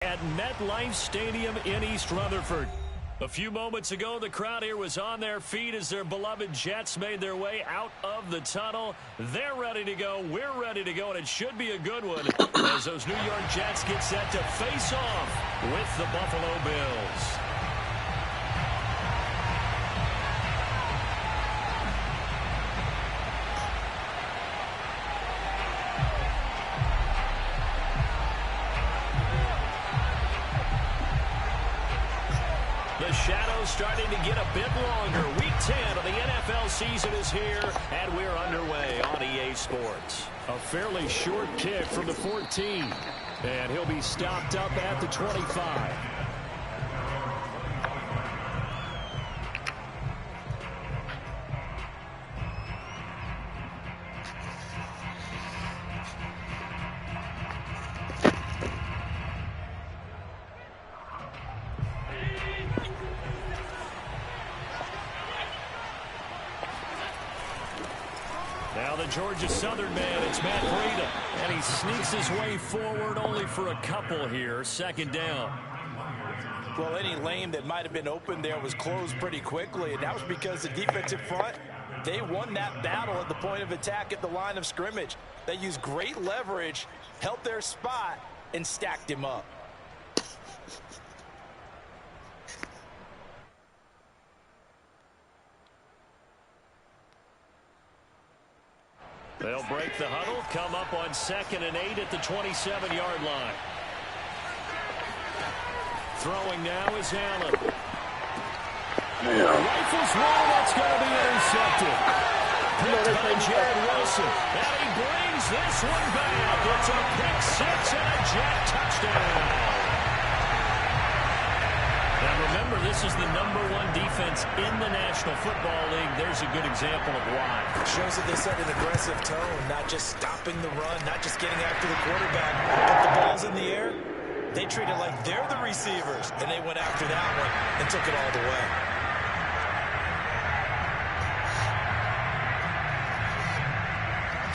at MetLife Stadium in East Rutherford. A few moments ago, the crowd here was on their feet as their beloved Jets made their way out of the tunnel. They're ready to go. We're ready to go, and it should be a good one as those New York Jets get set to face off with the Buffalo Bills. The shadow's starting to get a bit longer. Week 10 of the NFL season is here, and we're underway on EA Sports. A fairly short kick from the 14, and he'll be stopped up at the 25. Now the Georgia Southern man, it's Matt Breida, and he sneaks his way forward only for a couple here. Second down. Well, any lane that might have been open there was closed pretty quickly, and that was because the defensive front, they won that battle at the point of attack at the line of scrimmage. They used great leverage, held their spot, and stacked him up. They'll break the huddle, come up on 2nd and 8 at the 27-yard line. Throwing now is Allen. Rifles one, that's going to be intercepted. Picked by Jared Wilson. And he brings this one back. It's a pick six and a Jet touchdown. Now remember, this is the #1 defense in the National Football League. There's a good example of why. Shows that they set an aggressive tone, not just stopping the run, not just getting after the quarterback, but the ball's in the air. They treat it like they're the receivers, and they went after that one and took it all the way.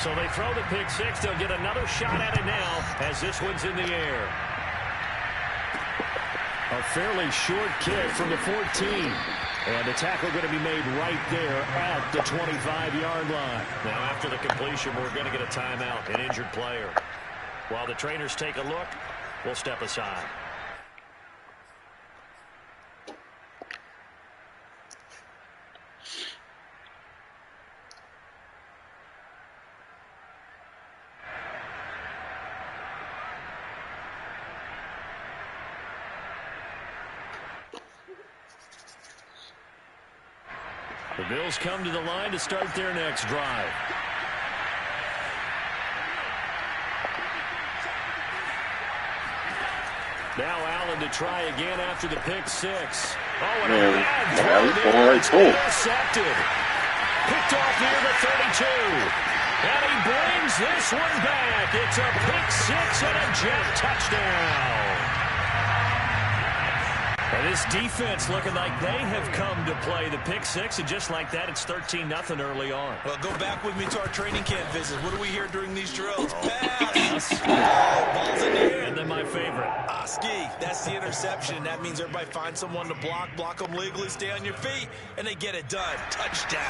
So they throw the pick six. They'll get another shot at it now as this one's in the air. A fairly short kick from the 14. And the tackle going to be made right there at the 25-yard line. Now, after the completion, we're going to get a timeout, an injured player. While the trainers take a look, we'll step aside. The Bills come to the line to start their next drive. Now Allen to try again after the pick six. Oh, and a bad throw there. It's intercepted. Picked off near the 32. And he brings this one back. It's a pick six and a Jet touchdown. And this defense looking like they have come to play the pick six, and just like that, it's 13-0 early on. Well, go back with me to our training camp visit. What do we hear during these drills? Pass! Ball's in the air. And then my favorite. Ski. That's the interception. That means everybody finds someone to block them legally, stay on your feet, and they get it done. Touchdown.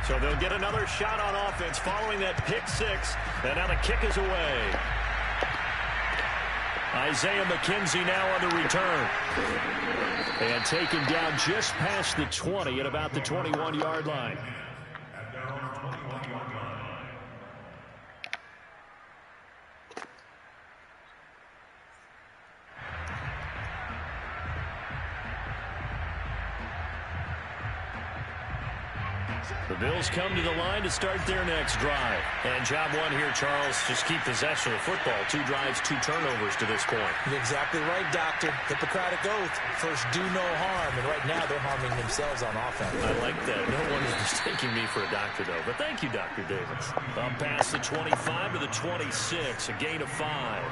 So they'll get another shot on offense following that pick six, and now the kick is away. Isaiah McKenzie now on the return. And taken down just past the 20 at about the 21-yard line. The Bills come to the line to start their next drive. And job one here, Charles, just keep possession of the football. 2 drives, 2 turnovers to this point. You're exactly right, Doctor. Hippocratic oath. First, do no harm. And right now, they're harming themselves on offense. I like that. No one is mistaking me for a doctor, though. But thank you, Dr. Davis. Up past the 25 to the 26. A gain of 5.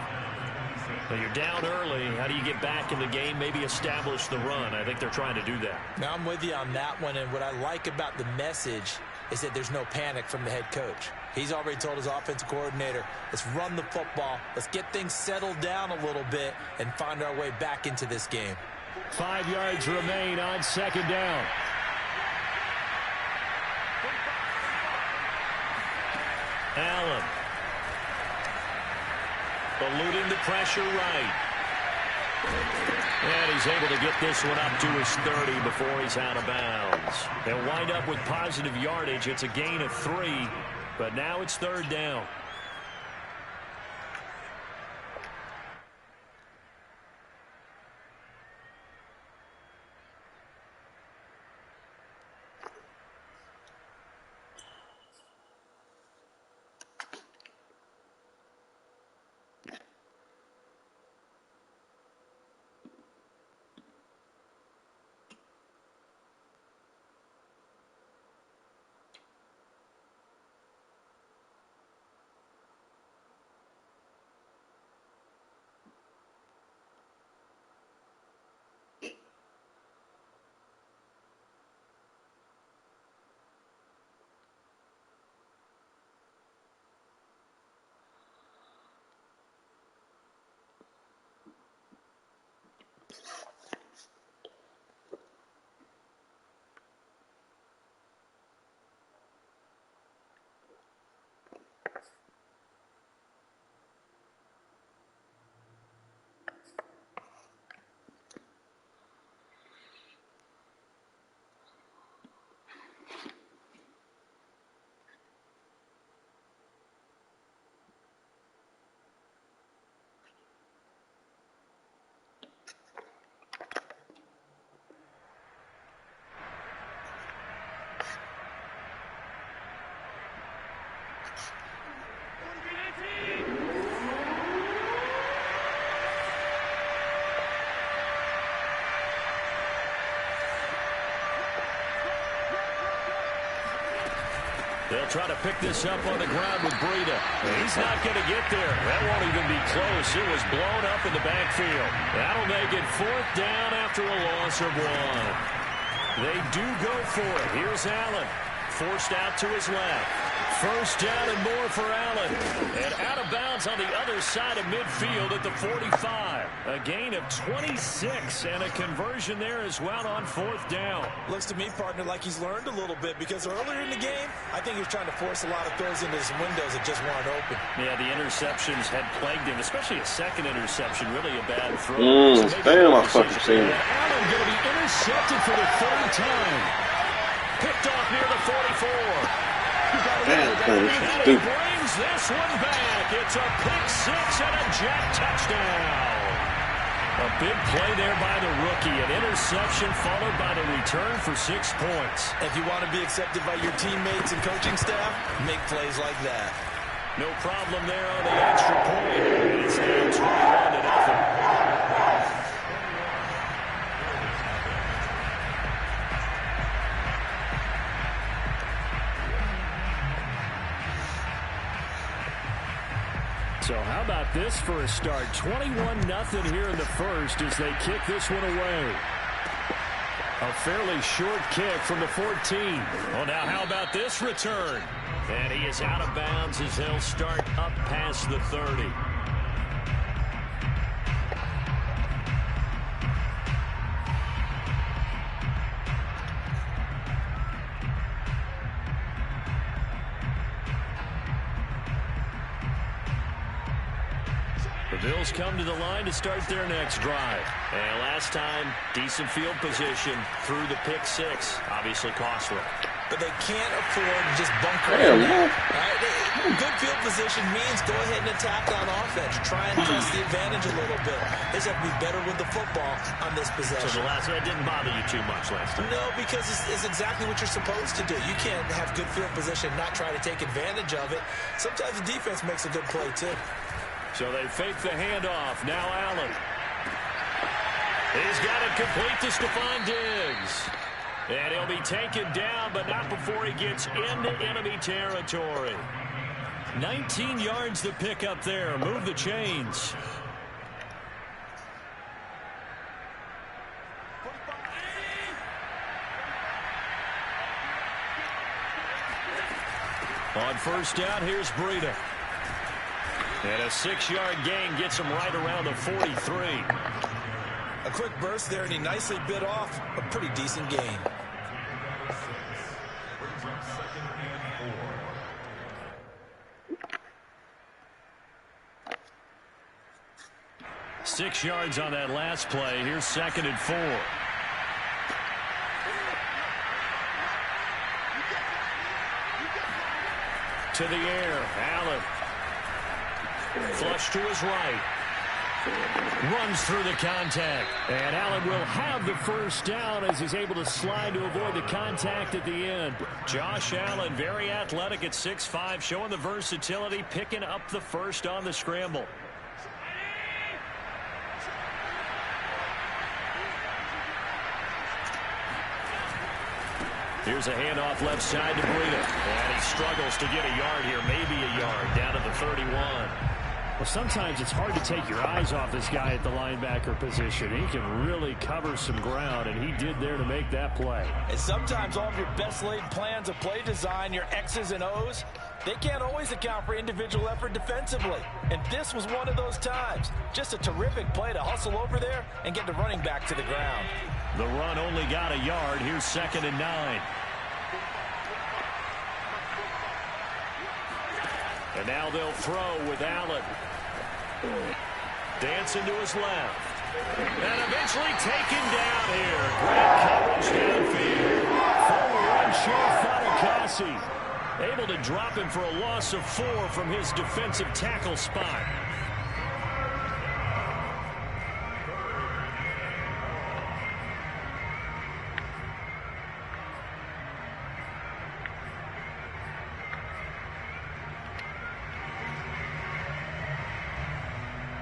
Well, you're down early. How do you get back in the game, maybe establish the run? I think they're trying to do that. Now, I'm with you on that one, and what I like about the message is that there's no panic from the head coach. He's already told his offensive coordinator, let's run the football, let's get things settled down a little bit and find our way back into this game. 5 yards remain on second down. Allen. Eluding the pressure right. And he's able to get this one up to his 30 before he's out of bounds. They'll wind up with positive yardage. It's a gain of 3, but now it's third down. They'll try to pick this up on the ground with Breida. He's not going to get there. That won't even be close. It was blown up in the backfield. That'll make it fourth down after a loss of 1. They do go for it. Here's Allen. Forced out to his left. First down and more for Allen. And out of bounds on the other side of midfield at the 45. A gain of 26 and a conversion there as well on fourth down. Looks to me, partner, like he's learned a little bit because earlier in the game, I think he was trying to force a lot of throws into his windows that just weren't open. Yeah, the interceptions had plagued him, especially a second interception. Really a bad throw. Damn, I fucking seen it. Allen going to be intercepted for the third time. Picked off near the 44. Damn, He brings this one back. It's a pick six and a jet touchdown. A big play there by the rookie. An interception followed by the return for 6 points. If you want to be accepted by your teammates and coaching staff, make plays like that. No problem there on the extra point. And it's now 21-0. So how about this for a start? 21-0 here in the first as they kick this one away. A fairly short kick from the 14. Well, now how about this return? And he is out of bounds as they'll start up past the 30. The Bills come to the line to start their next drive. And last time, decent field position through the pick six. Obviously costly. But they can't afford to just bunker Damn, in. Right? Good field position means go ahead and attack on offense. Try and press the advantage a little bit. They just have to be better with the football on this possession. So the last one didn't bother you too much last time? No, because it's exactly what you're supposed to do. You can't have good field position, not try to take advantage of it. Sometimes the defense makes a good play, too. So they fake the handoff. Now Allen. He's got it complete to Stephon Diggs. And he'll be taken down, but not before he gets into enemy territory. 19 yards to pick up there. Move the chains. On first down, here's Breida. And a 6-yard gain gets him right around the 43. A quick burst there, and he nicely bit off a pretty decent gain. Six yards on that last play. Here's 2nd and 4. To the air, Allen. Flush to his right. Runs through the contact. And Allen will have the first down as he's able to slide to avoid the contact at the end. Josh Allen, very athletic at 6'5", showing the versatility, picking up the first on the scramble. Here's a handoff left side to Breida. And he struggles to get a yard here, maybe a yard, down to the 31. Well, sometimes it's hard to take your eyes off this guy at the linebacker position. He can really cover some ground, and he did there to make that play. And sometimes all of your best laid plans of play design, your X's and O's, they can't always account for individual effort defensively. And this was one of those times. Just a terrific play to hustle over there and get the running back to the ground. The run only got a yard. Here's 2nd and 9. And now they'll throw with Allen. Dancing to his left. And eventually taken down here. Great coverage downfield. Former one-share Fatukasi. Able to drop him for a loss of 4 from his defensive tackle spot.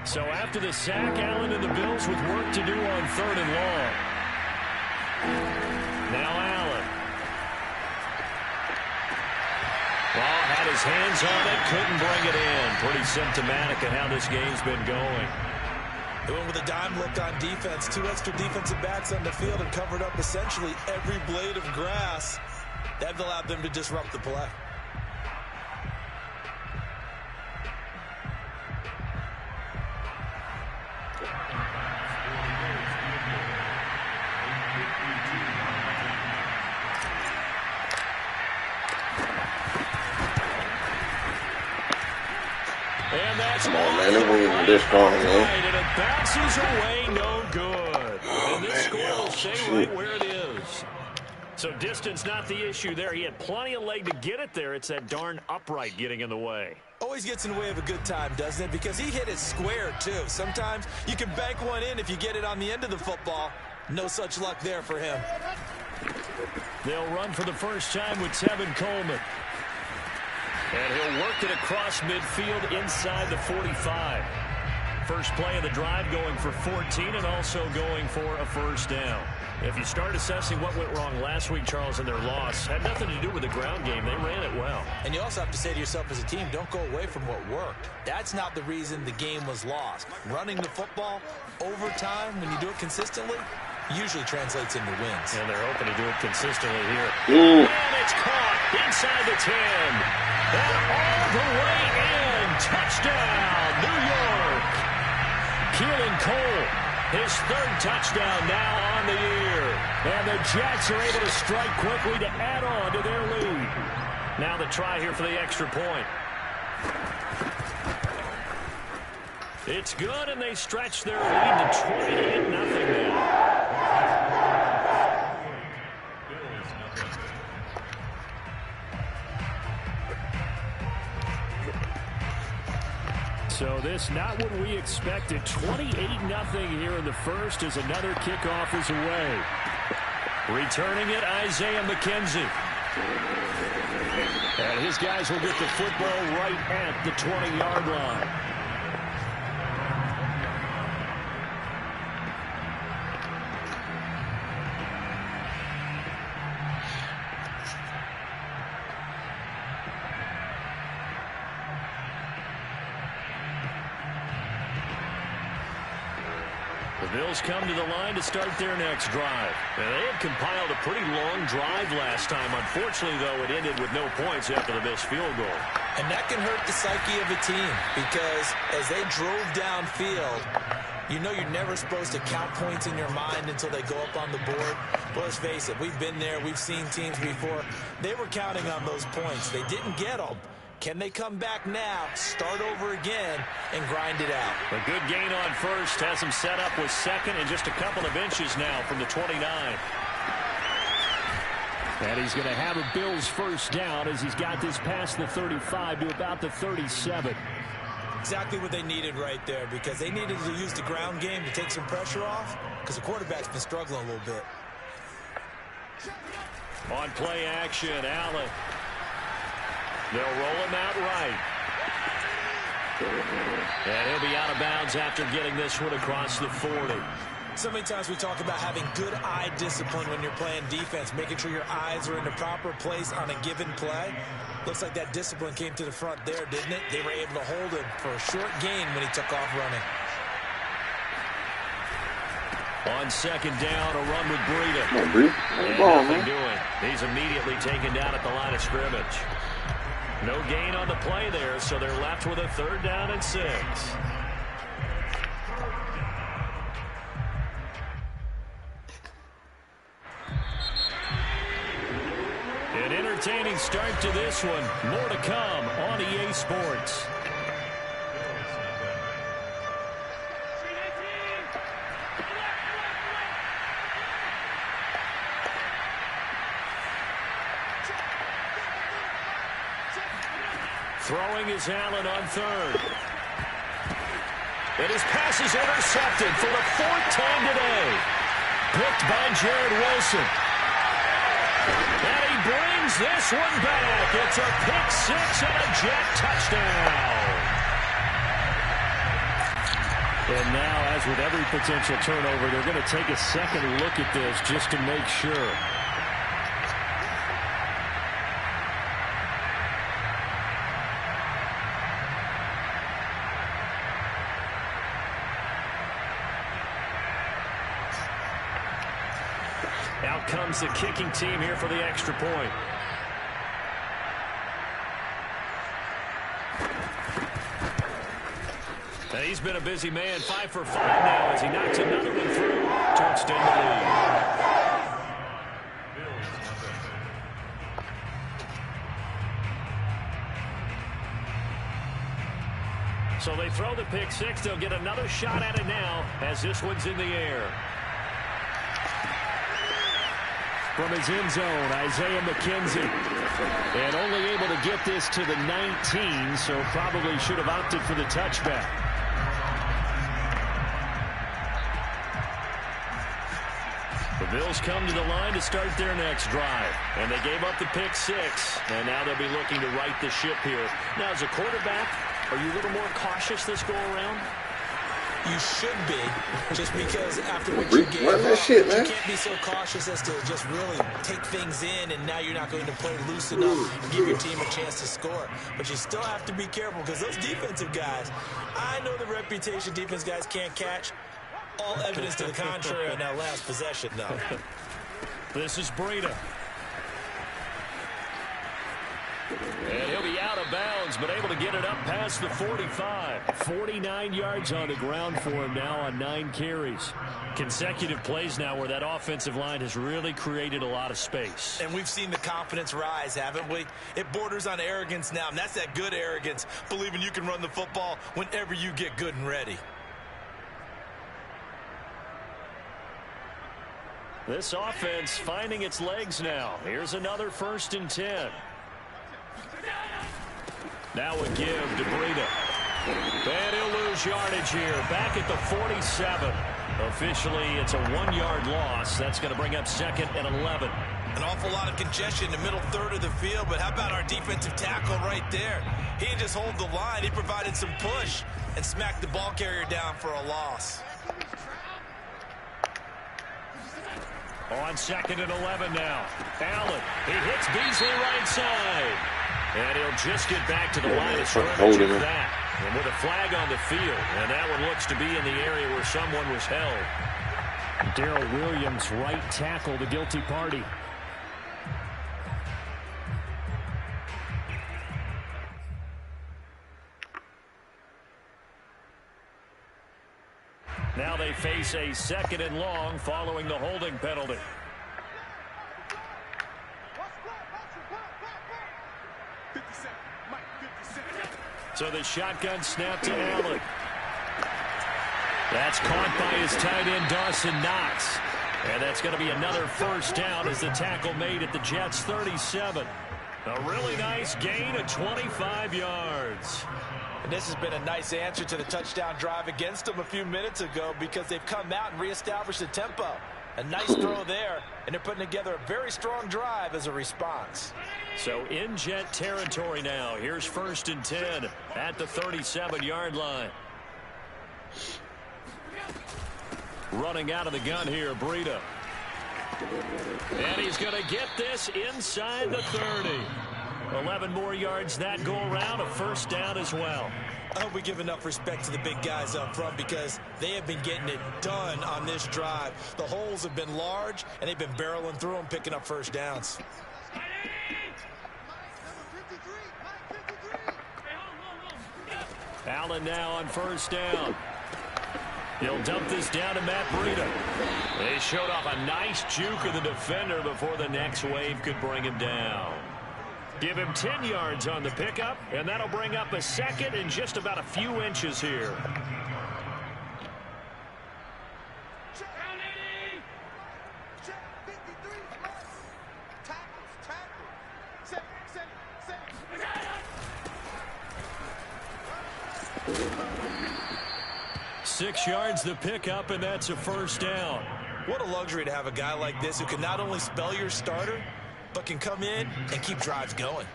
So after the sack, Allen and the Bills with work to do on 3rd and long. Now Allen. Well, had his hands on it, couldn't bring it in. Pretty symptomatic of how this game's been going. They went with a dime look on defense. 2 extra defensive backs on the field and covered up essentially every blade of grass. That allowed them to disrupt the play. And that's Come on, man. They're winning this strong, man. And it bounces away, no good. And this score will stay right where it is. So distance not the issue there. He had plenty of leg to get it there. It's that darn upright getting in the way. Always gets in the way of a good time, doesn't it? Because he hit it square, too. Sometimes you can bank one in if you get it on the end of the football. No such luck there for him. They'll run for the first time with Tevin Coleman. And he'll work it across midfield inside the 45. First play of the drive going for 14 and also going for a first down. If you start assessing what went wrong last week, Charles, in their loss, had nothing to do with the ground game. They ran it well. And you also have to say to yourself as a team, don't go away from what worked. That's not the reason the game was lost. Running the football over time, when you do it consistently, usually translates into wins. And they're hoping to do it consistently here. Ooh. And it's caught inside the 10. And all the way in. Touchdown, New York. Keelan Cole, his 3rd touchdown now on the year. And the Jets are able to strike quickly to add on to their lead. Now the try here for the extra point. It's good, and they stretch their lead to 28-0 now. So this not what we expected. 28-0 here in the first as another kickoff is away. Returning it, Isaiah McKenzie. And his guys will get the football right at the 20-yard line. The Bills come to the line to start their next drive. And they had compiled a pretty long drive last time. Unfortunately, though, it ended with no points after the missed field goal. And that can hurt the psyche of a team because as they drove downfield, you know you're never supposed to count points in your mind until they go up on the board. But let's face it, we've been there. We've seen teams before. They were counting on those points. They didn't get them. Can they come back now, start over again, and grind it out? A good gain on first has him set up with second and just a couple of inches now from the 29. And he's going to have a Bills first down as he's got this past the 35 to about the 37. Exactly what they needed right there because they needed to use the ground game to take some pressure off because the quarterback's been struggling a little bit. On play action, Allen. They'll roll him out right. And he'll be out of bounds after getting this one across the 40. So many times we talk about having good eye discipline when you're playing defense, making sure your eyes are in the proper place on a given play. Looks like that discipline came to the front there, didn't it? They were able to hold him for a short gain when he took off running. On second down, a run with Breida. Come on, Nothing doing. He's immediately taken down at the line of scrimmage. No gain on the play there, so they're left with a 3rd down and 6. An entertaining start to this one. More to come on EA Sports. Throwing is Allen on 3rd. And his pass is intercepted for the 4th time today. Picked by Jared Wilson. And he brings this one back. It's a pick 6 and a Jet touchdown. And now, as with every potential turnover, they're going to take a second look at this just to make sure. Out comes the kicking team here for the extra point. Now he's been a busy man, 5 for 5 now as he knocks another one through to extend the lead. So they throw the pick 6. They'll get another shot at it now as this one's in the air. From his end zone, Isaiah McKenzie. And only able to get this to the 19, so probably should have opted for the touchback. The Bills come to the line to start their next drive. And they gave up the pick 6. And now they'll be looking to right the ship here. Now, as a quarterback, are you a little more cautious this go-around? You should be, just because after what you gave up, you can't be so cautious as to just really take things in, and now you're not going to play loose enough to give your team a chance to score. But you still have to be careful because those defensive guys, I know the reputation defense guys can't catch. All evidence to the contrary on that last possession, though. This is Breida. And he'll be out of bounds, but able to get it up past the 45. 49 yards on the ground for him now on 9 carries. Consecutive plays now where that offensive line has really created a lot of space. And we've seen the confidence rise, haven't we? It borders on arrogance now, and that's that good arrogance, believing you can run the football whenever you get good and ready. This offense finding its legs now. Here's another 1st and 10. Now a give to Breida. And he'll lose yardage here. Back at the 47. Officially, it's a 1-yard loss. That's going to bring up 2nd and 11. An awful lot of congestion in the middle third of the field, but how about our defensive tackle right there? He didn't just hold the line. He provided some push and smacked the ball carrier down for a loss. On 2nd and 11 now. Allen, he hits Beasley right side. And he'll just get back to the line of scrimmage with that. And with a flag on the field, and that one looks to be in the area where someone was held. Darrell Williams, right tackle, the guilty party. Now they face a 2nd and long following the holding penalty. So the shotgun snap to Allen. That's caught by his tight end, Dawson Knox. And that's going to be another first down as the tackle made at the Jets' 37. A really nice gain of 25 yards. And this has been a nice answer to the touchdown drive against them a few minutes ago because they've come out and reestablished the tempo. A nice throw there, and they're putting together a very strong drive as a response. So in Jet territory now. Here's 1st and 10 at the 37-yard line. Running out of the gun here, Breida. And he's going to get this inside the 30. 11 more yards that go around, a first down as well. I hope we give enough respect to the big guys up front because they have been getting it done on this drive. The holes have been large, and they've been barreling through them, picking up first downs. Allen now on first down. He'll dump this down to Matt Breida. They showed off a nice juke of the defender before the next wave could bring him down. Give him 10 yards on the pickup, and that'll bring up a 2nd and just about a few inches here. Six yards the pickup, and that's a first down. What a luxury to have a guy like this who can not only spell your starter, but can come in and keep drives going.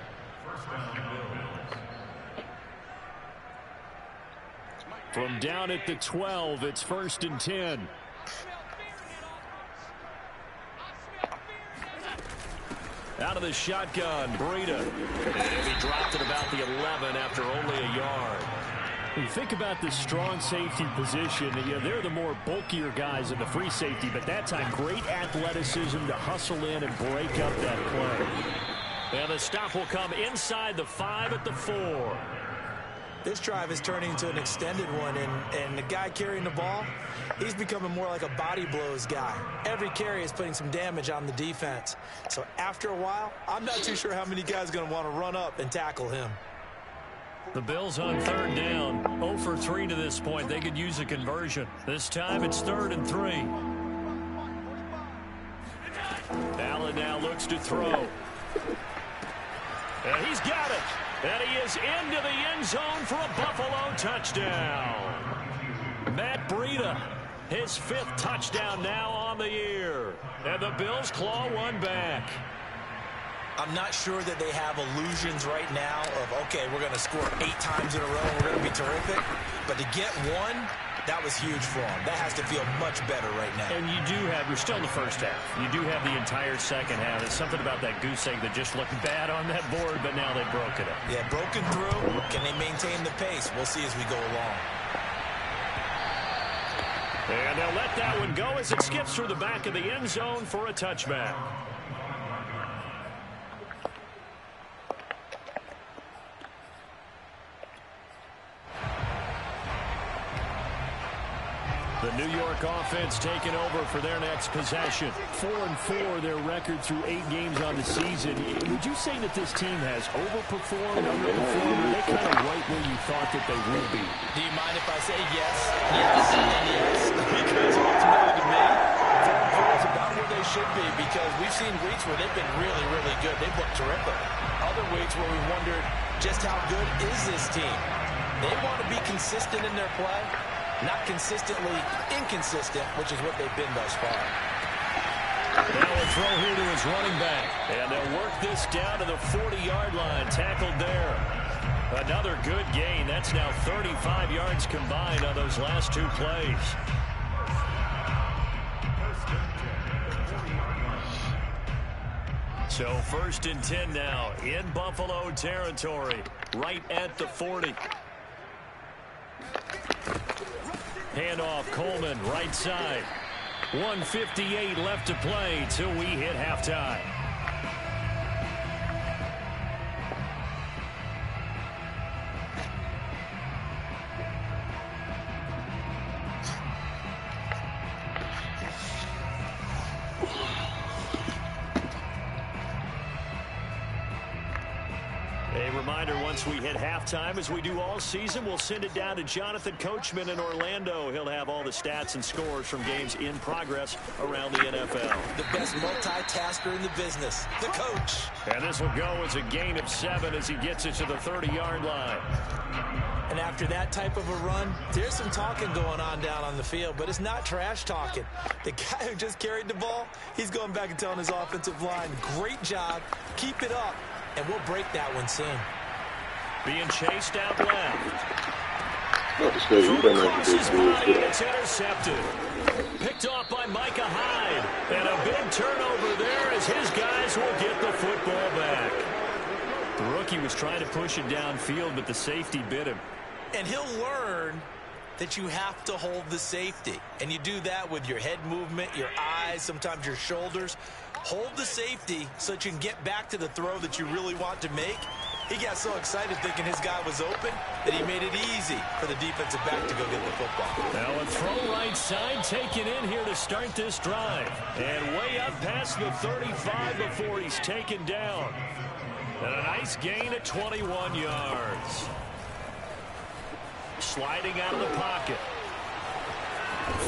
From down at the 12, it's 1st and 10. Out of the shotgun, Breida. And he dropped at about the 11 after only a yard. When you think about the strong safety position, they're the more bulkier guys in the free safety, but that time great athleticism to hustle in and break up that play. And the stop will come inside the 5 at the 4. This drive is turning into an extended one, and the guy carrying the ball, he's becoming more like a body blows guy. Every carry is putting some damage on the defense. So after a while, I'm not too sure how many guys are going to want to run up and tackle him. The Bills on 3rd down, 0 for 3 to this point. They could use a conversion. This time it's 3rd and 3. Allen now looks to throw. And he's got it. And he is into the end zone for a Buffalo touchdown. Matt Breida, his 5th touchdown now on the year. And the Bills claw one back. I'm not sure that they have illusions right now of, okay, we're going to score 8 times in a row and we're going to be terrific. But to get one, that was huge for them. That has to feel much better right now. And you're still in the first half. You do have the entire second half. There's something about that goose egg that just looked bad on that board, but now they've broken it. Yeah, broken through. Can they maintain the pace? We'll see as we go along. And they'll let that one go as it skips through the back of the end zone for a touchback. The New York offense taking over for their next possession. 4-4 their record through 8 games on the season. Would you say that this team has overperformed, underperformed, or are they kind of right where you thought that they would be? Do you mind if I say yes, yes, and yes? Because ultimately to me, 4-4 is about where they should be because we've seen weeks where they've been really, really good. They've looked terrific. Other weeks where we wondered just how good is this team. They want to be consistent in their play. Not consistently inconsistent, which is what they've been thus far. Now a throw here to his running back. And they'll work this down to the 40-yard line. Tackled there. Another good gain. That's now 35 yards combined on those last 2 plays. So 1st and 10 now in Buffalo territory. Right at the 40. Handoff, Coleman, right side. 1:58 left to play till we hit halftime. A reminder, once we hit halftime, as we do all season, we'll send it down to Jonathan Coachman in Orlando. He'll have all the stats and scores from games in progress around the NFL. The best multitasker in the business, the coach. And this will go as a gain of 7 as he gets it to the 30-yard line. And after that type of a run, there's some talking going on down on the field, but it's not trash talking. The guy who just carried the ball, he's going back and telling his offensive line, great job, keep it up. And we'll break that one soon. Being chased out left. It's intercepted. Picked off by Micah Hyde. And a big turnover there as his guys will get the football back. The rookie was trying to push it downfield, but the safety bit him. And he'll learn that you have to hold the safety. And you do that with your head movement, your eyes, sometimes your shoulders. Hold the safety so that you can get back to the throw that you really want to make. He got so excited thinking his guy was open that he made it easy for the defensive back to go get the football. Now a throw right side taken in here to start this drive. And way up past the 35 before he's taken down. And a nice gain at 21 yards. Sliding out of the pocket.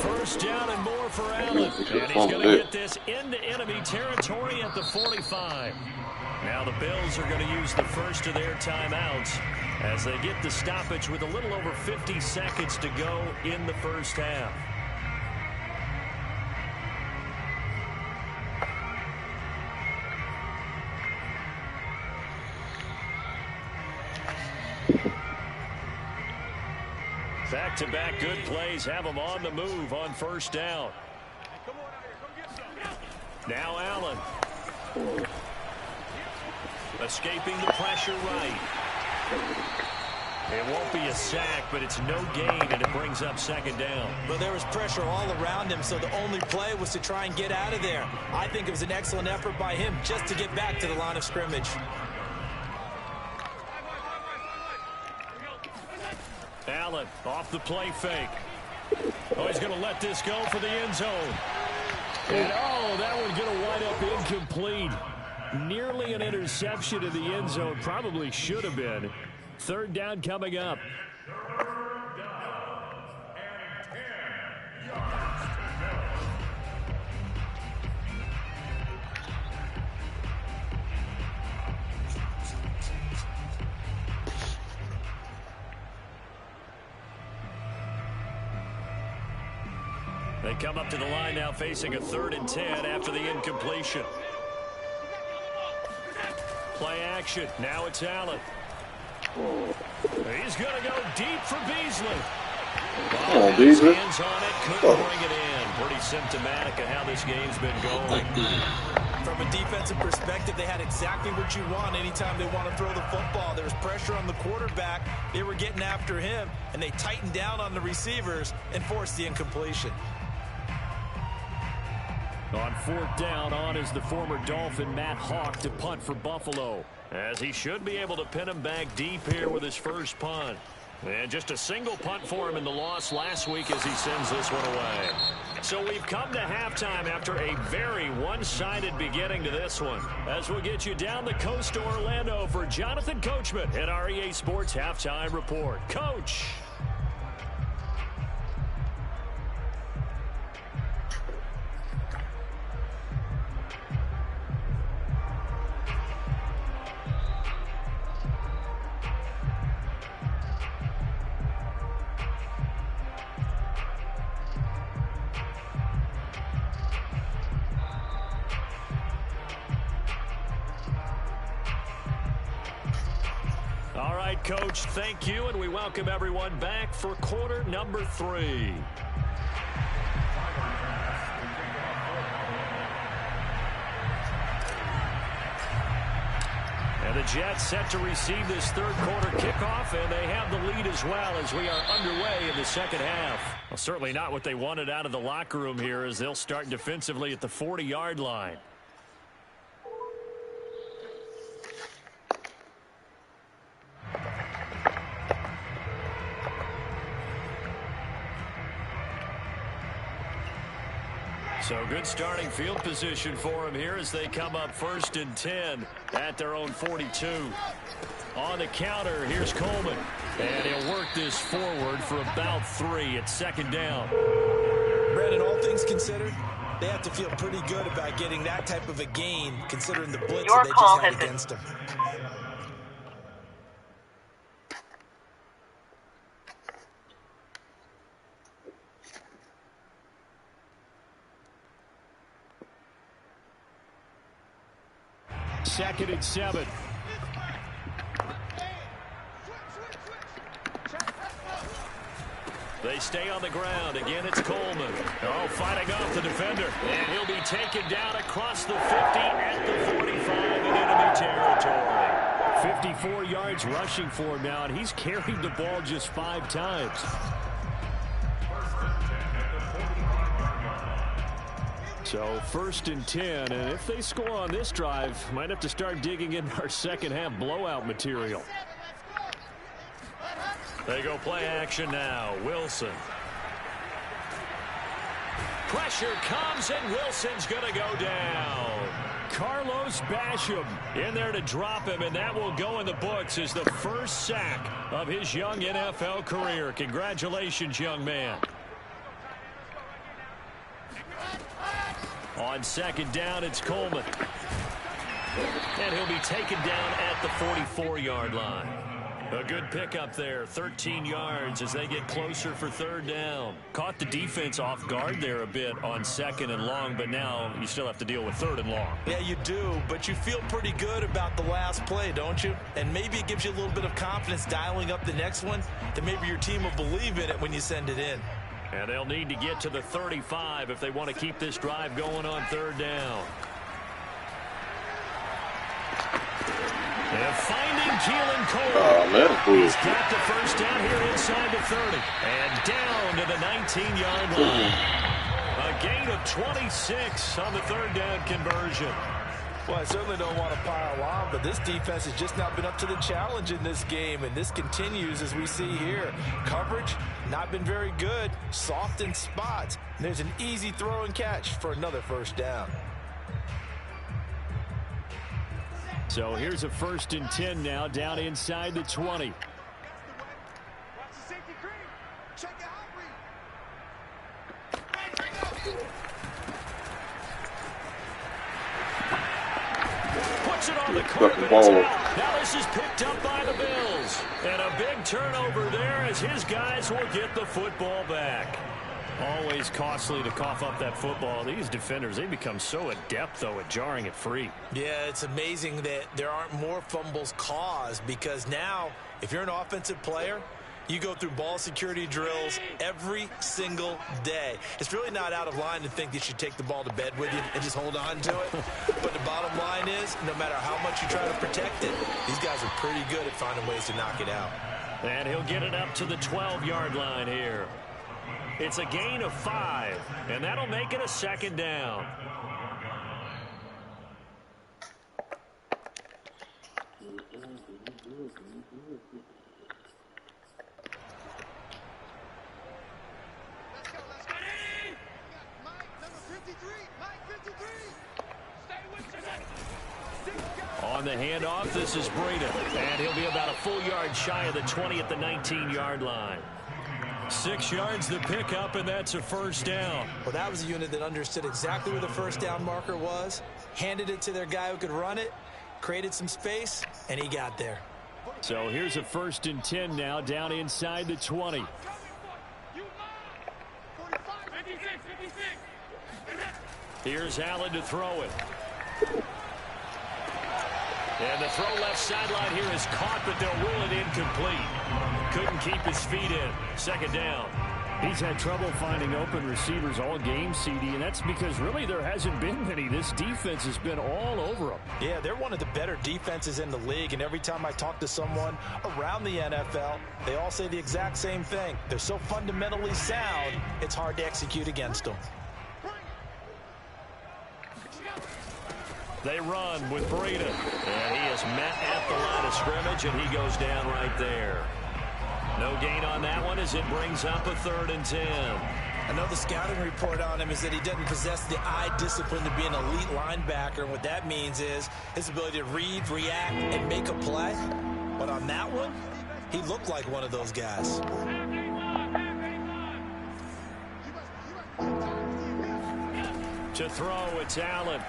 First down and more for Allen. And he's going to get this into enemy territory at the 45. Now the Bills are going to use the first of their timeouts as they get the stoppage with a little over 50 seconds to go in the first half. Back-to-back good plays have them on the move on first down. Now Allen. Escaping the pressure right. It won't be a sack, but it's no gain, and it brings up second down. Well, there was pressure all around him, so the only play was to try and get out of there. I think it was an excellent effort by him just to get back to the line of scrimmage. Allen off the play fake. Oh, he's going to let this go for the end zone. And oh, that one's going to wind up incomplete. Nearly an interception in the end zone. Probably should have been. Third down coming up. They come up to the line now facing a 3rd and 10 after the incompletion. Play action. Now it's Allen. He's going to go deep for Beasley. Well, his hands on it, couldn't bring it in. Pretty symptomatic of how this game's been going. From a defensive perspective, they had exactly what you want anytime they want to throw the football. There was pressure on the quarterback. They were getting after him, and they tightened down on the receivers and forced the incompletion. On 4th down, on is the former Dolphin Matt Hawk to punt for Buffalo, as he should be able to pin him back deep here with his first punt. And just a single punt for him in the loss last week as he sends this one away. So we've come to halftime after a very one-sided beginning to this one. As we'll get you down the coast to Orlando for Jonathan Coachman at our EA Sports Halftime Report. Coach! All right, Coach, thank you, and we welcome everyone back for quarter number 3. And the Jets set to receive this third quarter kickoff, and they have the lead as well as we are underway in the second half. Well, certainly not what they wanted out of the locker room here as they'll start defensively at the 40-yard line. So good starting field position for him here as they come up 1st and 10 at their own 42. On the counter, here's Coleman. And he'll work this forward for about 3 at 2nd down. Brandon, all things considered, they have to feel pretty good about getting that type of a gain considering the blitz that they just had against them. Second and 7. They stay on the ground. Again, it's Coleman. Oh, fighting off the defender. And he'll be taken down across the 50 at the 45 in enemy territory. 54 yards rushing for him now, and he's carried the ball just 5 times. So 1st and 10, and if they score on this drive, might have to start digging in our second half blowout material. They go play action now. Wilson. Pressure comes, and Wilson's going to go down. Carlos Basham in there to drop him, and that will go in the books as the first sack of his young NFL career. Congratulations, young man. On 2nd down, it's Coleman. And he'll be taken down at the 44-yard line. A good pickup there, 13 yards as they get closer for 3rd down. Caught the defense off guard there a bit on 2nd and long, but now you still have to deal with 3rd and long. Yeah, you do, but you feel pretty good about the last play, don't you? And maybe it gives you a little bit of confidence dialing up the next one that maybe your team will believe in it when you send it in. And they'll need to get to the 35 if they want to keep this drive going on 3rd down. And finding Keelan Cole. He's got the first down here inside the 30. And down to the 19-yard line. A gain of 26 on the 3rd down conversion. Well, I certainly don't want to pile on, but this defense has just not been up to the challenge in this game, and this continues as we see here. Coverage, not been very good, soft in spots. And there's an easy throw and catch for another first down. So here's a 1st and 10 now, down inside the 20. Puts it on the carpet. Now this is picked up by the Bills. And a big turnover there as his guys will get the football back. Always costly to cough up that football. These defenders, they become so adept, though, at jarring it free. Yeah, it's amazing that there aren't more fumbles caused because now, if you're an offensive player, you go through ball security drills every single day. It's really not out of line to think you should take the ball to bed with you and just hold on to it. But the bottom line is, no matter how much you try to protect it, these guys are pretty good at finding ways to knock it out. And he'll get it up to the 12-yard line here. It's a gain of 5, and that'll make it a 2nd down. On the handoff, this is Breida, and he'll be about a full yard shy of the 20 at the 19-yard line. 6 yards the pickup, and that's a first down. Well, that was a unit that understood exactly where the first down marker was, handed it to their guy who could run it, created some space, and he got there. So here's a 1st and 10 now, down inside the 20. Here's Allen to throw it. And the throw left sideline here is caught, but they'll rule it incomplete. Couldn't keep his feet in. 2nd down. He's had trouble finding open receivers all game, CD, and that's because really there hasn't been many. This defense has been all over him. Yeah, they're one of the better defenses in the league, and every time I talk to someone around the NFL, they all say the exact same thing. They're so fundamentally sound, it's hard to execute against them. They run with Breida, and he is met at the line of scrimmage, and he goes down right there. No gain on that one as it brings up a 3rd and 10. I know the scouting report on him is that he doesn't possess the eye discipline to be an elite linebacker. What that means is his ability to read, react, and make a play. But on that one, he looked like one of those guys. To throw, it's Allen.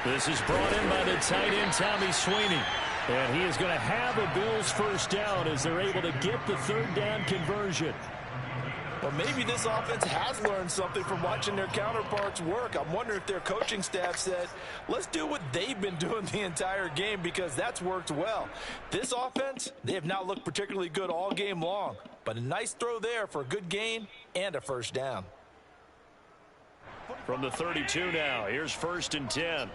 This is brought in by the tight end, Tommy Sweeney. And he is going to have a Bills first down as they're able to get the 3rd down conversion. Well, maybe this offense has learned something from watching their counterparts work. I'm wondering if their coaching staff said, let's do what they've been doing the entire game, because that's worked well. This offense, they have not looked particularly good all game long. But a nice throw there for a good gain and a first down. From the 32 now, here's 1st and 10.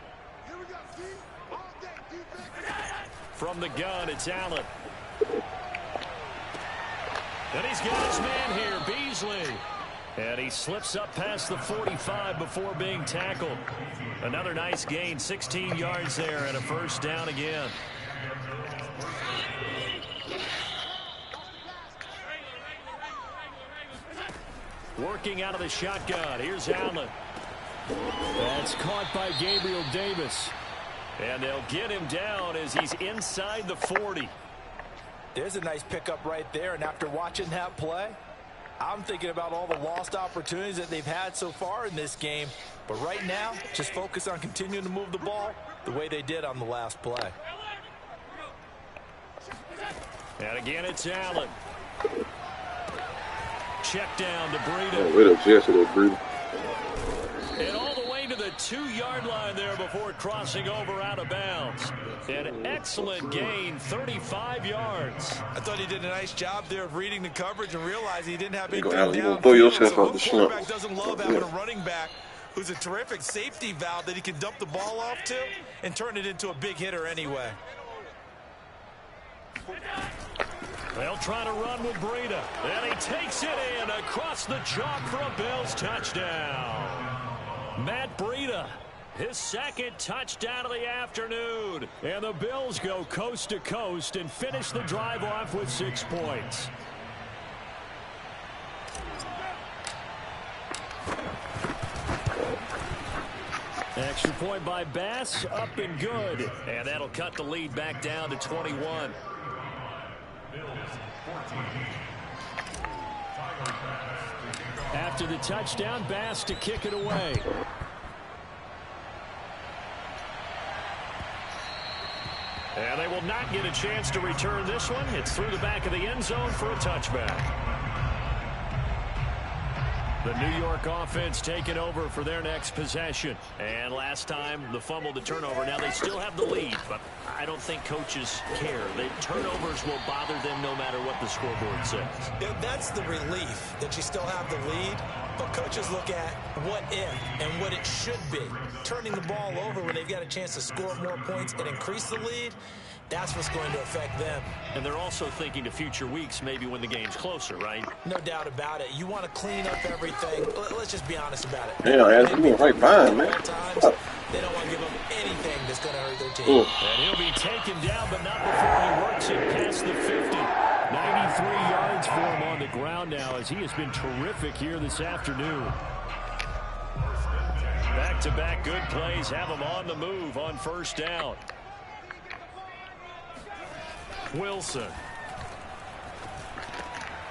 From the gun, it's Allen. And he's got his man here, Beasley. And he slips up past the 45 before being tackled. Another nice gain, 16 yards there, and a first down again. Working out of the shotgun, here's Allen. That's caught by Gabriel Davis. And they'll get him down as he's inside the 40. There's a nice pickup right there, and after watching that play, I'm thinking about all the lost opportunities that they've had so far in this game. But right now, just focus on continuing to move the ball the way they did on the last play. And again, it's Allen. Check down to Breida. Oh, wait up, yesterday, Breida. And all the way to the 2-yard line there before crossing over out of bounds. An excellent gain, 35 yards. I thought he did a nice job there of reading the coverage and realizing he didn't have anything You down. gonna throw yourself So off the quarterback slump. doesn't love having a running back who's a terrific safety valve that he can dump the ball off to and turn it into a big hitter anyway. They'll try to run with Breida. And he takes it in across the chalk for a Bills touchdown. Matt Breida, his 2nd touchdown of the afternoon. And the Bills go coast to coast and finish the drive off with 6 points. Extra point by Bass, up and good. And that'll cut the lead back down to 21. After the touchdown, Bass to kick it away. And they will not get a chance to return this one. It's through the back of the end zone for a touchback. The New York offense taking over for their next possession. And last time, the fumble to turnover. Now they still have the lead, but I don't think coaches care. The turnovers will bother them no matter what the scoreboard says. Yeah, that's the relief, that you still have the lead. But coaches look at what if and what it should be. Turning the ball over when they've got a chance to score more points and increase the lead, that's what's going to affect them. And they're also thinking to future weeks, maybe when the game's closer, right? No doubt about it. You want to clean up everything. Let's just be honest about it. Damn, As, you went right by him, man. They don't want to give up anything that's going to hurt their team. And he'll be taken down, but not before he works it past the 50. 93 yards for him on the ground now, as he has been terrific here this afternoon. Back-to-back good plays have him on the move on first down. Wilson.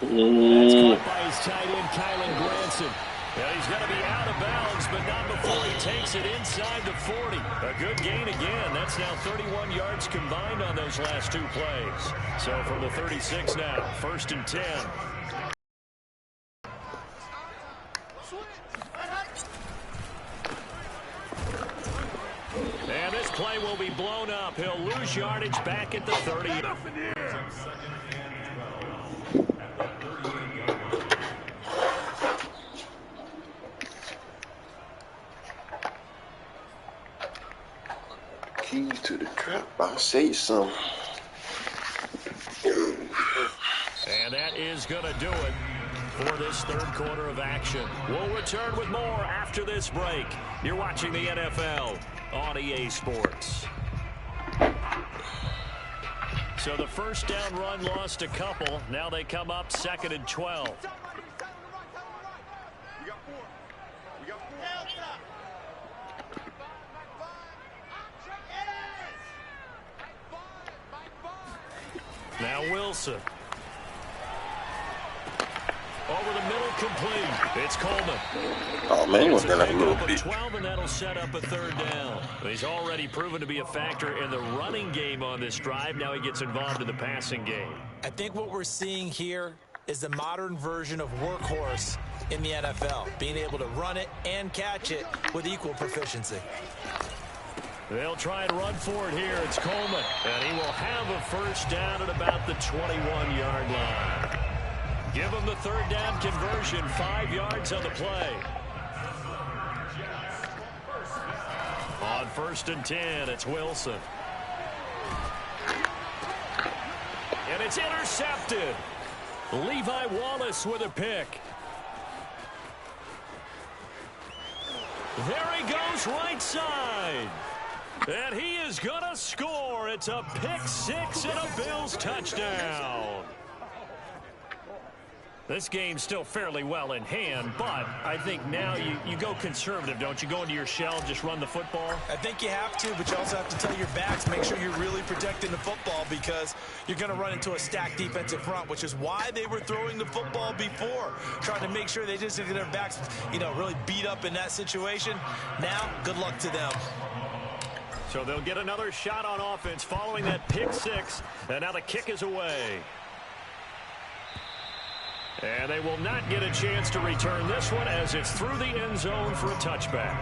That's caught by his tight end, Kylan Granson. And he's going to be out of bounds, but not before he takes it inside the 40. A good gain again. That's now 31 yards combined on those last 2 plays. So from the 36 now, 1st and 10. And this play will be blown up. He'll lose yardage back at the 30. I'll say something. And that is going to do it for this third quarter of action. We'll return with more after this break. You're watching the NFL on EA Sports. So the first down run lost a couple. Now they come up 2nd and 12. Now Wilson. Over the middle, complete. It's Coleman. Oh, man, he went down that It's a little pickup bit. of 12, and that'll set up a third down. He's already proven to be a factor in the running game on this drive. Now he gets involved in the passing game. I think what we're seeing here is the modern version of workhorse in the NFL, being able to run it and catch it with equal proficiency. They'll try and run for it here. It's Coleman, and he will have a first down at about the 21-yard line. Give him the third down conversion, 5 yards on the play. On 1st and 10, it's Wilson. And it's intercepted. Levi Wallace with a pick. There he goes, right side. And he is going to score. It's a pick-6 and a Bills touchdown. This game's still fairly well in hand, but I think now you go conservative, don't you? Go into your shell, just run the football? I think you have to, but you also have to tell your backs, make sure you're really protecting the football because you're going to run into a stacked defensive front, which is why they were throwing the football before, trying to make sure they just didn't get their backs, really beat up in that situation. Now, good luck to them. So they'll get another shot on offense following that pick-6, and now the kick is away. And they will not get a chance to return this one as it's through the end zone for a touchback.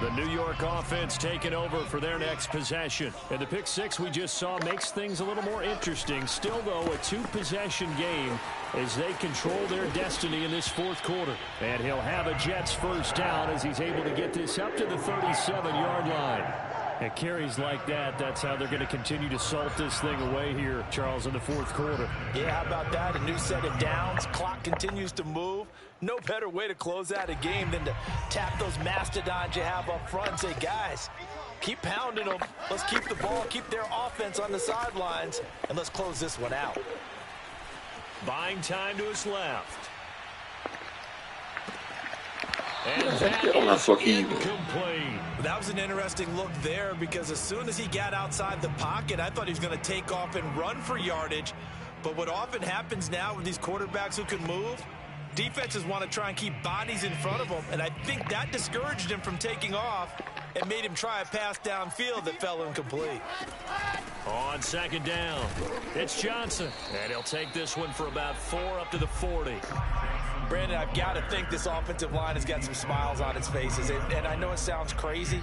The New York offense taking over for their next possession. And the pick-6 we just saw makes things a little more interesting. Still, though, a 2-possession game as they control their destiny in this fourth quarter. And he'll have a Jets first down as he's able to get this up to the 37-yard line. At carries like that, that's how they're going to continue to salt this thing away here, Charles, in the fourth quarter. Yeah, how about that? A new set of downs. Clock continues to move. No better way to close out a game than to tap those mastodons you have up front and say, guys, keep pounding them. Let's keep the ball, keep their offense on the sidelines, and let's close this one out. Buying time to his left. And that is incomplete. That was an interesting look there because as soon as he got outside the pocket, I thought he was going to take off and run for yardage. But what often happens now with these quarterbacks who can move, defenses want to try and keep bodies in front of them. And I think that discouraged him from taking off and made him try a pass downfield that fell incomplete. On 2nd down, it's Johnson. And he'll take this one for about 4 up to the 40. Brandon, I've got to think this offensive line has got some smiles on its faces. And I know it sounds crazy,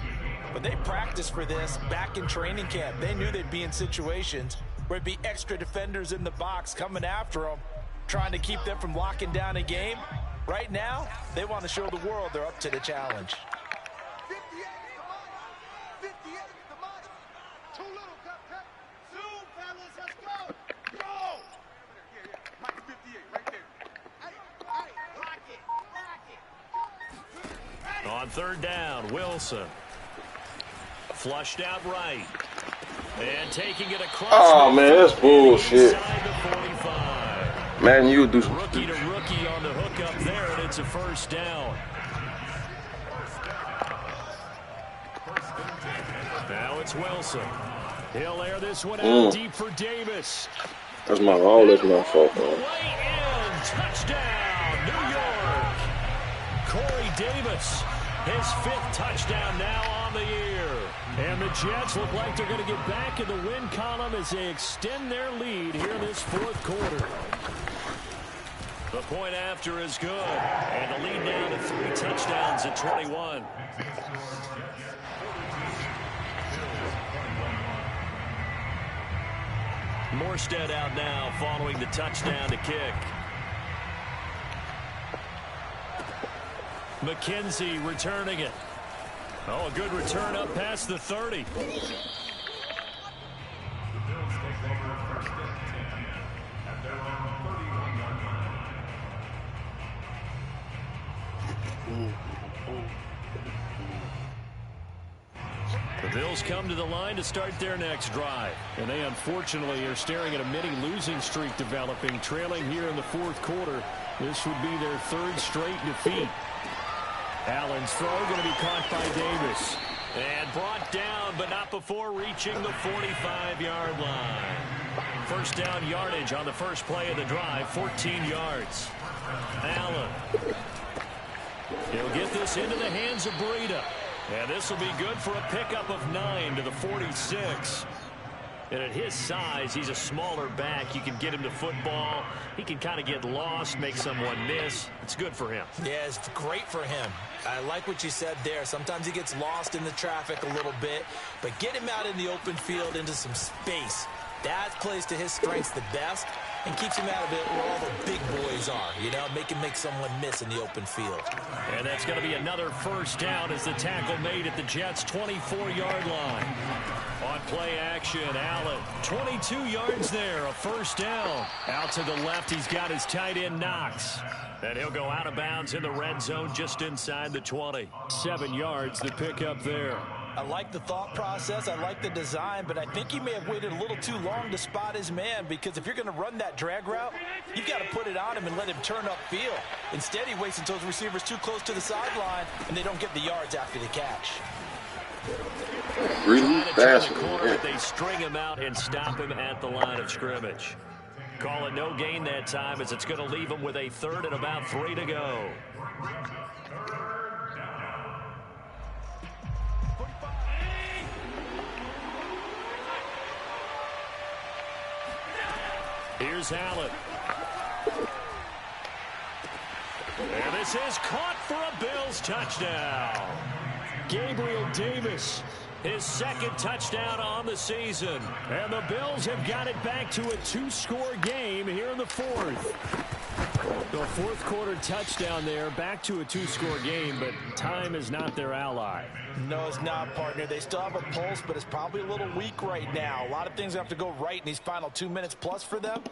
but they practiced for this back in training camp. They knew they'd be in situations where there'd be extra defenders in the box coming after them, trying to keep them from locking down a game. Right now, they want to show the world they're up to the challenge. On 3rd down, Wilson. Flushed out right. And taking it across. Oh, man, that's bullshit. Man, you do some rookie to rookie on the hook up there, and it's a first down. Now it's Wilson. He'll air this one out deep for Davis. That's my fault, man. Way in. Touchdown, New York. Corey Davis. His 5th touchdown now on the year. And the Jets look like they're going to get back in the win column as they extend their lead here in this fourth quarter. The point after is good. And the lead down to 3 touchdowns at 21. Morstead out now following the touchdown to kick. McKenzie returning it. Oh, a good return up past the 30. The Bills come to the line to start their next drive. And they unfortunately are staring at a mini losing streak developing, trailing here in the fourth quarter. This would be their third straight defeat. Allen's throw going to be caught by Davis. And brought down, but not before reaching the 45-yard line. First down yardage on the first play of the drive, 14 yards. Allen. He'll get this into the hands of Breida. And this will be good for a pickup of 9 to the 46. And at his size, he's a smaller back. You can get him to football. He can kind of get lost, make someone miss. It's good for him. Yeah, it's great for him. I like what you said there. Sometimes he gets lost in the traffic a little bit. But get him out in the open field into some space. That plays to his strengths the best and keeps him out of it where all the big boys are. You know, make him make someone miss in the open field. And that's going to be another first down as the tackle made at the Jets' 24-yard line. On play action, Allen, 22 yards there, a first down. Out to the left, he's got his tight end, Knox. And he'll go out of bounds in the red zone just inside the 20. 7 yards, the pickup there. I like the thought process. I like the design, but I think he may have waited a little too long to spot his man, because if you're going to run that drag route, you've got to put it on him and let him turn upfield. Instead, he waits until his receiver's too close to the sideline, and they don't get the yards after the catch. Really fast. They string him out and stop him at the line of scrimmage. Call it no gain that time, as it's going to leave him with a third and about 3 to go. Here's Allen. And this is caught for a Bills touchdown. Gabriel Davis, his second touchdown on the season. And the Bills have got it back to a 2-score game here in the fourth. The fourth quarter touchdown there, back to a 2-score game, but time is not their ally. No, it's not, partner. They still have a pulse, but it's probably a little weak right now. A lot of things have to go right in these final 2 minutes plus for them.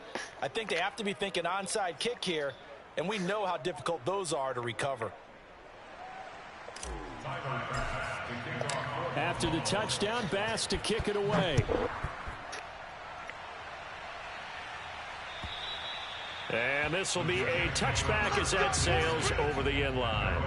I think they have to be thinking onside kick here, and we know how difficult those are to recover. After the touchdown, Bass to kick it away. And this will be a touchback as that sails over the end line.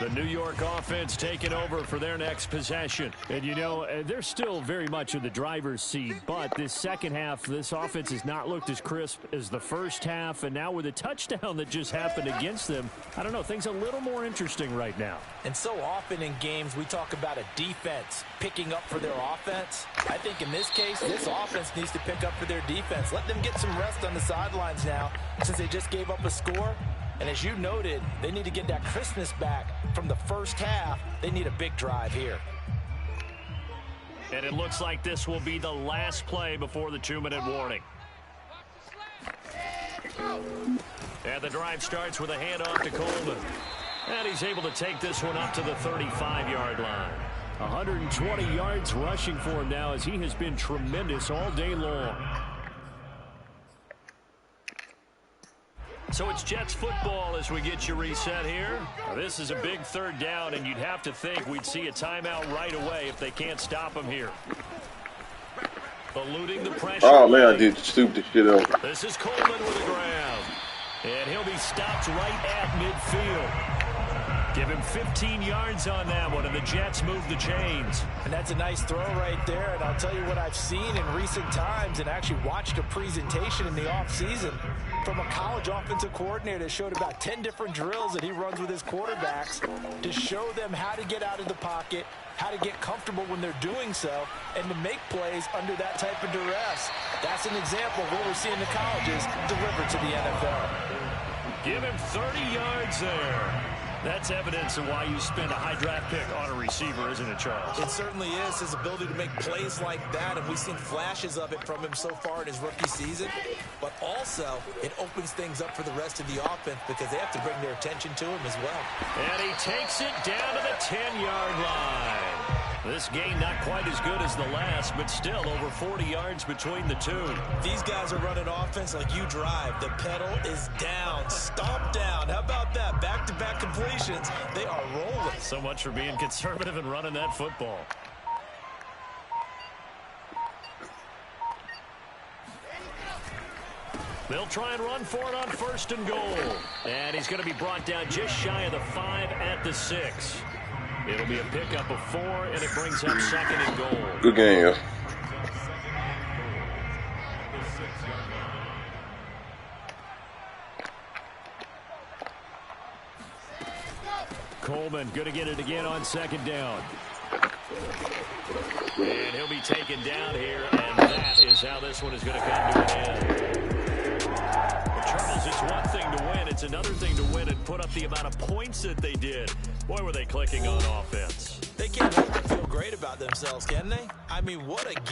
The New York offense taking over for their next possession. And, you know, they're still very much in the driver's seat. But this second half, this offense has not looked as crisp as the first half. And now with a touchdown that just happened against them, I don't know, things a little more interesting right now. And so often in games, we talk about a defense picking up for their offense. I think in this case, this offense needs to pick up for their defense. Let them get some rest on the sidelines now, since they just gave up a score. And as you noted, they need to get that crispness back from the first half. They need a big drive here. And it looks like this will be the last play before the 2-minute warning. And the drive starts with a handoff to Coleman. And he's able to take this one up to the 35-yard line. 120 yards rushing for him now, as he has been tremendous all day long. So it's Jets football as we get you reset here. Now, this is a big third down, and you'd have to think we'd see a timeout right away if they can't stop him here. Eluding the pressure. Oh, man, I did stupid shit up. This is Coleman with the ground. And he'll be stopped right at midfield. Give him 15 yards on that one, and the Jets move the chains. And that's a nice throw right there. And I'll tell you what I've seen in recent times and actually watched a presentation in the offseason. from a college offensive coordinator that showed about 10 different drills that he runs with his quarterbacks to show them how to get out of the pocket, how to get comfortable when they're doing so, and to make plays under that type of duress. That's an example of what we're seeing the colleges deliver to the NFL. Give him 30 yards there. That's evidence of why you spend a high draft pick on a receiver, isn't it, Charles? It certainly is, his ability to make plays like that, and we've seen flashes of it from him so far in his rookie season. But also, it opens things up for the rest of the offense because they have to bring their attention to him as well. And he takes it down to the 10-yard line. This game not quite as good as the last, but still over 40 yards between the two. These guys are running offense like you drive. The pedal is down, stomp down. How about that? Back-to-back completions. They are rolling. So much for being conservative and running that football. They'll try and run for it on 1st and goal. And he's going to be brought down just shy of the 5 at the 6. It'll be a pickup of 4, and it brings up 2nd and goal. Good game. Coleman going to get it again on 2nd down. And he'll be taken down here, and that is how this one is going to come to an end. Charles, it's one thing to win. It's another thing to win and put up the amount of points that they did. Boy, were they clicking on offense. They can't help but feel great about themselves, can they? I mean, what a game.